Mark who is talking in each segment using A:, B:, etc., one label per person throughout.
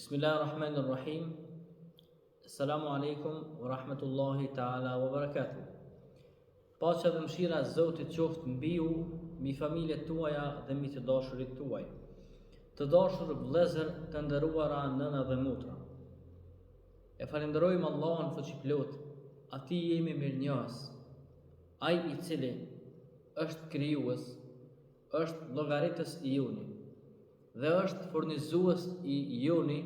A: Bismillahirrahmanirrahim. Assalamu alaikum wa rahmatullahi ta'ala wa barakatuh. Paqja dhe mëshira e Zotit qoftë mbi ju, mbi familjet tuaja dhe mbi të dashurit tuaj. Të dashur vëllezër, të nderuara nëna dhe motra. E falenderojmë Allahun fuqiplot, atij jemi mirënjohës, ai i cili është krijues, është llogaritës i juni dhe është furnizues i joni,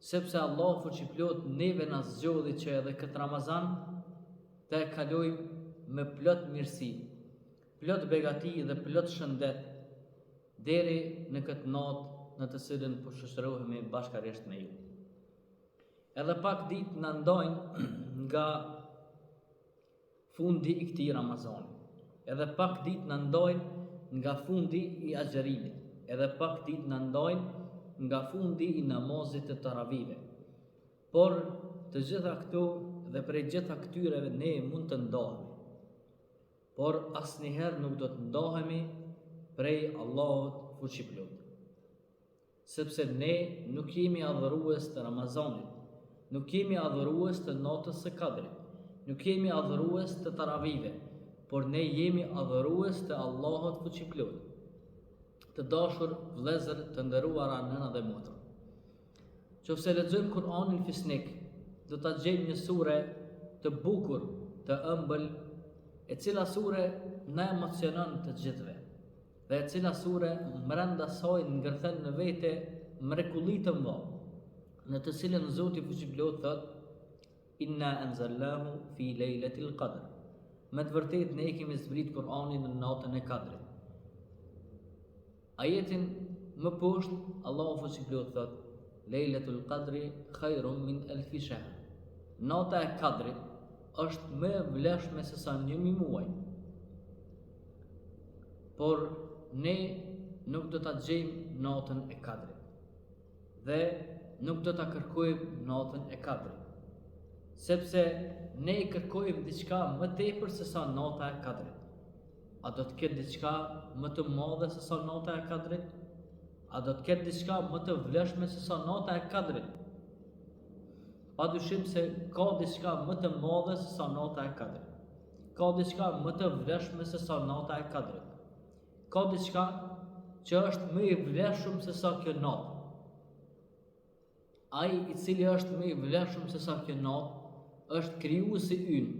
A: sepse Allah fuqiplot neve na zgjodhi që edhe këtë Ramazan të e kalojmë me plot mirësi, plot begati dhe plot shëndet deri në këtë natë në të cilën po shoqërohemi bashkërisht me ju. Edhe pak ditë na ndojnë nga fundi i këtij Ramazani. Edhe pak ditë na ndojnë nga fundi i agjerimit. Edhe pak ditë na ndojnë nga fundi i namazit të taravive. Por të gjitha këto dhe prej gjitha këtyreve ne mund të ndohemi. Por asnjëherë nuk do të ndohemi prej Allahut fuqiplot. Sepse ne nuk jemi adhurues të Ramazanit, nuk jemi adhurues të natës së Kadrit, nuk jemi adhurues të taravive, por ne jemi adhurues të Allahut fuqiplot. Të dashur vëllezër, të nderuara nëna dhe motra. Nëse lexojmë Kur'anin fisnik, do ta gjejmë një sure të bukur, të ëmbël, e cila sure na emocionon të gjithëve, dhe e cila sure brenda saj ngërthen në vete mrekulli të mëdha, në të cilën Zoti fuqiplot thot: Inna anzalnahu fi lejletil qadr. Me të vërtetë ne kemi zbrit Kur'anin në natën e Kadrit. Ajetin më poshtë Allahu fuqiplot thot: Lejletul Qadri khairun min alfi shahr. Nata e Kadrit është më e vlefshme se sa 1000 muaj. Por ne nuk do ta gjejmë natën e Kadrit dhe nuk do ta kërkojmë natën e Kadrit, sepse ne kërkojmë diçka më tepër se sa nata e Kadrit. A do të ketë diçka më të madhe se sa nata e Kadrit? A do të ketë diçka më të vlefshme se sa nata e Kadrit? Padyshim se ka diçka më të madhe se sa nata e Kadrit. Ka diçka më të vlefshme se sa nata e Kadrit. Ka diçka që është më i vlefshëm se sa kjo natë. Ai i cili është më i vlefshëm se sa kjo natë është krijuesi ynë,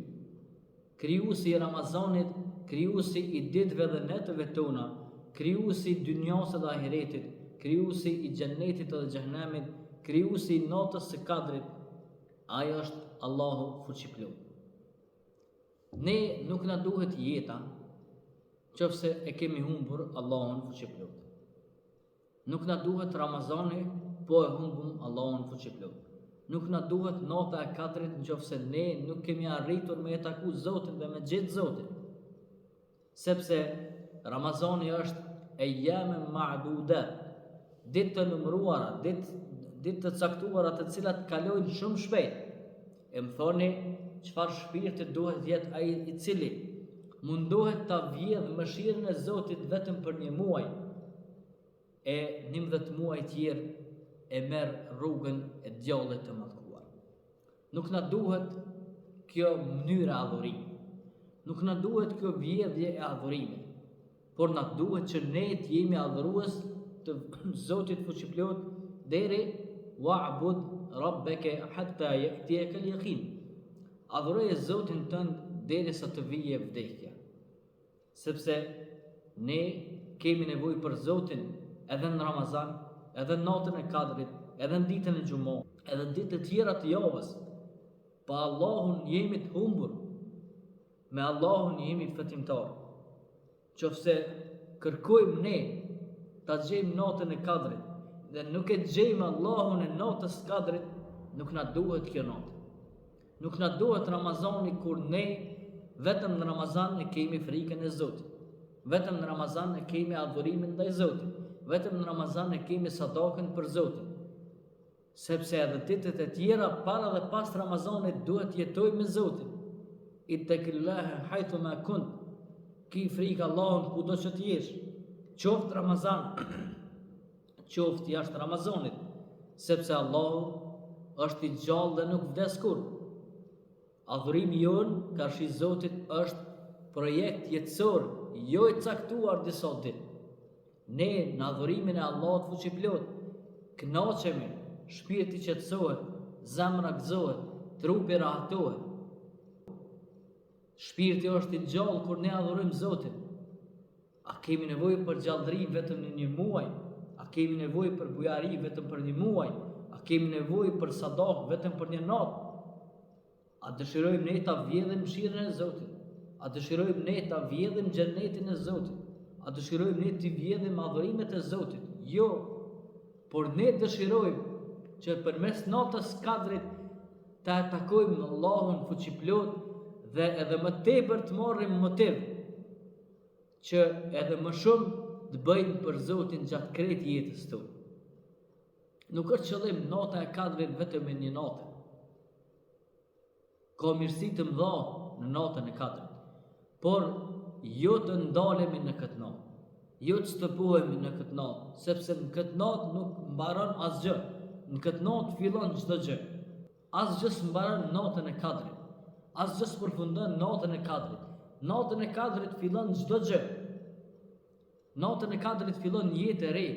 A: krijuesi i Ramazanit, krijuesi i ditëve dhe netëve tona, krijuesi i dynjasë dhe ahiretit, krijuesi i xhennetit dhe xhehenemit, krijuesi i natës së Kadrit. Ai është Allahu fuqiplot. Ne nuk na duhet jeta nëse e kemi humbur Allahun fuqiplot. Nuk na duhet Ramazani, po e humbum Allahun fuqiplot. Nuk na duhet nata e Kadrit nëse ne nuk kemi arritur me e taku Zotin dhe me gjetë Zotin. Sepse Ramazani është ejame ma'dudat, ditë të numëruara, ditë të caktuara të cilat kalojnë shumë shpejt. E më thoni, çfarë shpirti duhet jetë ai i cili mundohet ta vjedhë mëshirën e Zotit vetëm për një muaj, e 11 muaj tjerë e merr rrugën e djallit të mallkuar. Nuk na duhet kjo mënyrë adhurimi. Nuk na duhet kjo vjedhje e adhurimit, por na duhet që ne të jemi adhurues të Zotit fuqiplot deri wa'bud rabbaka hatta ya'tiyaka al-yaqin. Adhuroje Zotin tënd derisa të vijë vdekja. Sepse ne kemi nevojë për Zotin edhe në Ramazan, edhe në natën e Kadrit, edhe në ditën e Xumah, edhe në ditët e tjera të javës. Pa Allahun jemi të humbur. Me Allahun jemi fëtimtar. Qofse kërkojmë ne ta gjejmë natën e Kadrit dhe nuk e gjejmë Allahun e natës së Kadrit, nuk na duhet kjo natë. Nuk na duhet Ramazani, kur ne vetëm në Ramazan ne kemi frikën e Zotit. Vetëm në Ramazan ne kemi adhurimin ndaj Zotit. Vetëm në Ramazan ne kemi sadakën për Zotin. Sepse edhe ditët e tjera para dhe pas Ramazanit duhet jetojmë me Zotin. Ittaqillaha haythu ma kunt. Ki frikë Allahun kudo që të jesh. Qoftë Ramazan, qoftë jashtë Ramazanit, sepse Allahu është I gjallë dhe nuk vdes kur. Adhurimi jonë karshi Zotit është projekt jetësor, jo I caktuar disa ditë. Ne në adhurimin e Allahut fuqiplot kënaqemi, shpirti qetësohet, zemra gëzohet, trupi rahatohet. Shpirti është I gjallë kur ne adhurojmë Zotin. A kemi nevojë për gjallëri vetëm në një muaj? A kemi nevojë për bujari vetëm për një muaj? A kemi nevojë për sadak vetëm për një natë? A dëshirojmë ne ta vjedhim mëshirën e Zotit? A dëshirojmë ne ta vjedhim xhenetin e Zotit? A dëshirojmë ne të vjedhim adhurimet e Zotit? Jo, por ne dëshirojmë që përmes natës Kadrit ta takojmë Allahun fuqiplot dhe edhe më tepër të marrim motiv që edhe më shumë të bëjmë për Zotin gjatë krejt jetës tonë. Nuk është qëllim nata e Kadrit vetëm në një natë. Ka mirësi të mëdha në natën e Kadrit, por jo të ndalemi në këtë natë, jo të stopohemi në këtë natë, sepse në këtë natë nuk mbaron asgjë. Në këtë natë fillon çdo gjë. Asgjë s'mbaron natën e Kadrit. Asgjë s'përfundon natën e Kadrit. Natën e Kadrit fillon çdo gjë. Natën e Kadrit fillon jetë e re,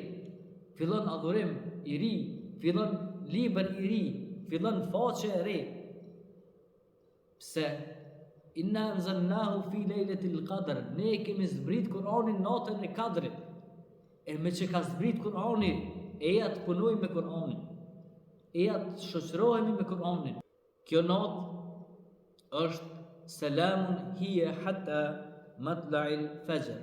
A: fillon adhurim I ri, fillon libër I ri, fillon faqe e re. Pse? Inna anzalnahu fi lejletil qadr. Ne kemi zbrit Kur'anin natën e Kadrit. E me që ka zbrit Kur'ani, eja të punojmë me Kur'anin, eja të shoqërohemi me Kur'anin. Kjo natë është selamun hiya hatta matla'il fajr.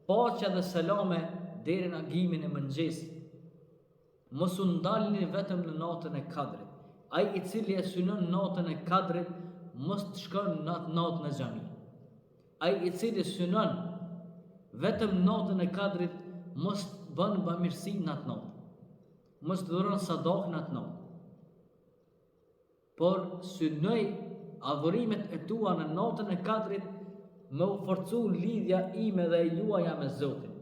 A: Paqja dhe selame deri në agimin e mëngjesit. Mos u ndalni vetëm në natën e Kadrit. Ai I cili e synon natën e Kadrit mos të shkon në atë natë në xhami. Ai I cili synon vetëm natën e Kadrit mos të bën bamirësi në atë natë. Mos të dhuron sadak në atë natë. Por synoj adhurimet e tua në natën e Kadrit me u forcu lidhja ime dhe e juaja me Zotin,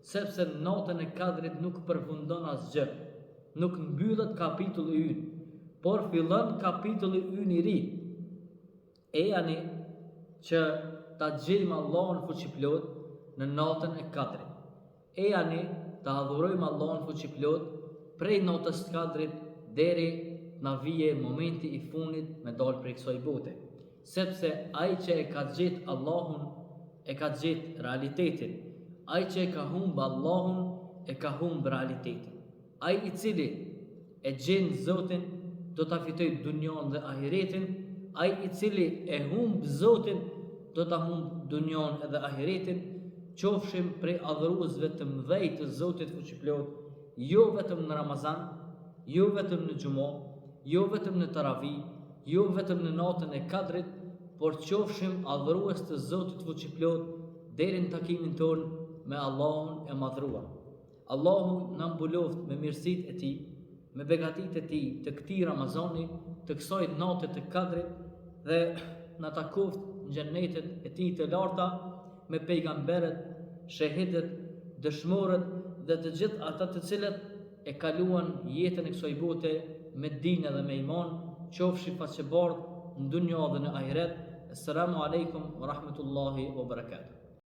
A: sepse në natën e Kadrit nuk përfundon asgjë, nuk mbyllet kapitulli ynë, por fillon kapitulli ynë I ri. E jani që ta gjejmë Allahun fuqiplot në natën e Kadrit. E jani ta adhurojmë Allahun fuqiplot prej natës së Kadrit deri na vije momenti I fundit me dalë prej kësaj bote. Sepse ai që e ka gjetë Allahun e ka gjetë realitetin. Ai që e ka humbë Allahun e ka humbë realitetin. Ai I cili e gjen Zotin do ta fitojë dunjon dhe ahiretin. Ai I cili e humbë Zotin do ta humbë dunjon edhe ahiretin. Qofshim prej adhuruesve të mëdhej të Zotit fuqiplot, jo vetëm në Ramazan, jo vetëm në Xumo, jo vetëm në Taravi, jo vetëm në natën e Kadrit, por qofshim adhurues të Zotit fuqiplot deri në takimin ton me Allahun e madhruar. Allahu na mbuloft me mirësitë e Tij, me begatitë e Tij të këtij Ramazani, të kësaj nate të Kadrit dhe na takoft në xhenetet e Tij të larta me pejgamberët, shahidët, dëshmorët dhe të gjithë ata të cilët e kaluan jetën e kësaj bote me dinë dhe me iman, qofshi faqebardh në dunja dhe në ahiret. Assalamu alaikum wa rahmatullahi wa barakatuh.